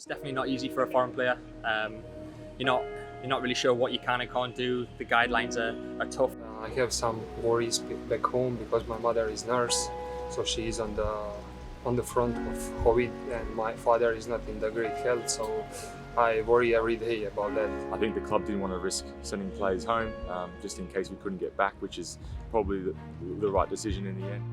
It's definitely not easy for a foreign player. You're not you're not really sure what you can and can't do. The guidelines are tough. I have some worries back home because my mother is nurse, so she is on the front of COVID, and my father is not in the great health, so I worry every day about that. I think the club didn't want to risk sending players home just in case we couldn't get back, which is probably the right decision in the end.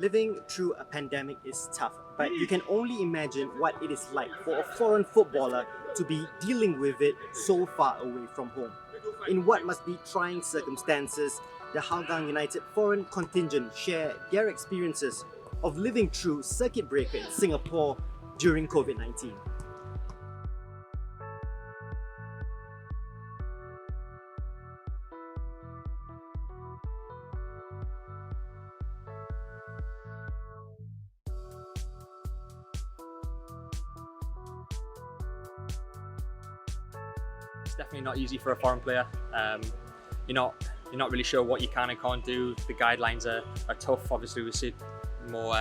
Living through a pandemic is tough, but you can only imagine what it is like for a foreign footballer to be dealing with it so far away from home. In what must be trying circumstances, the Hougang United foreign contingent share their experiences of living through circuit breaker in Singapore during COVID-19. It's definitely not easy for a foreign player. You're not really sure what you can and can't do. The guidelines are tough. Obviously, we see more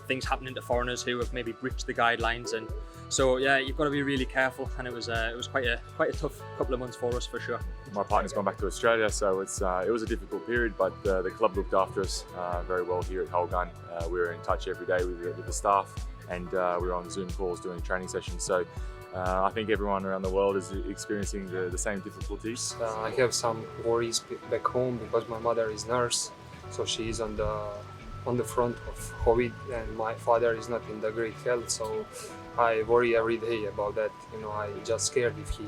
things happening to foreigners who have maybe breached the guidelines, and so yeah, you've got to be really careful. And it was quite a tough couple of months for us, for sure. My partner's gone back to Australia, so it was a difficult period, but the club looked after us very well here at Hougang. We were in touch every day with the staff, and we were on Zoom calls doing training sessions. So I think everyone around the world is experiencing the same difficulties. I have some worries back home because my mother is nurse, so she is on the front of COVID, and my father is not in the great health, so I worry every day about that. I just scared if he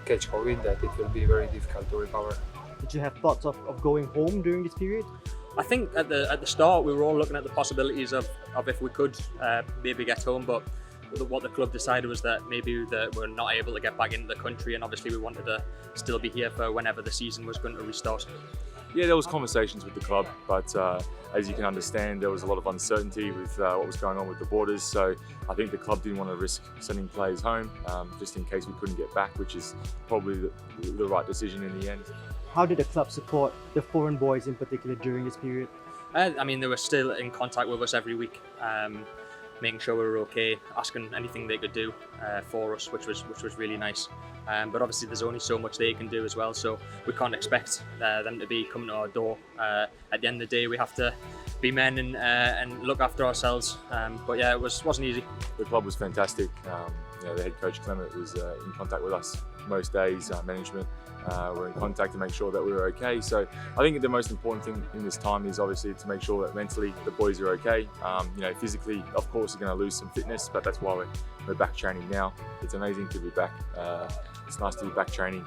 catch COVID that it will be very difficult to recover. Did you have thoughts of going home during this period? I think at the start we were all looking at the possibilities of if we could maybe get home, but what the club decided was that maybe we're not able to get back into the country, and obviously we wanted to still be here for whenever the season was going to restart. Yeah, there was conversations with the club, but as you can understand, there was a lot of uncertainty with what was going on with the borders. So I think the club didn't want to risk sending players home just in case we couldn't get back, which is probably the right decision in the end. How did the club support the foreign boys in particular during this period? I mean, they were still in contact with us every week, making sure we were okay, asking anything they could do for us, which was really nice. But obviously there's only so much they can do as well, so we can't expect them to be coming to our door. At the end of the day, we have to be men and look after ourselves. But yeah, it wasn't easy. The club was fantastic. The head coach Clement was in contact with us most days. Management were in contact to make sure that we were okay. So I think the most important thing in this time is obviously to make sure that mentally the boys are okay. Physically, of course, we're going to lose some fitness, but that's why we're back training now. It's amazing to be back. It's nice to be back training.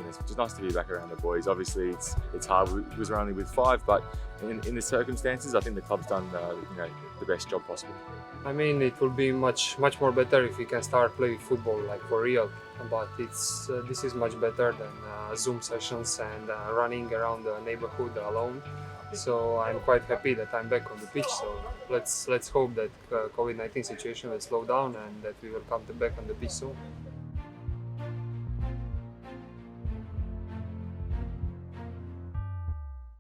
It's just nice to be back around the boys. Obviously, it's hard because we're only with 5, but in the circumstances, I think the club's done the best job possible. I mean, it will be much more better if we can start playing football like for real. But this is much better than Zoom sessions and running around the neighborhood alone. So I'm quite happy that I'm back on the pitch. So let's hope that COVID-19 situation will slow down and that we will come back on the pitch soon.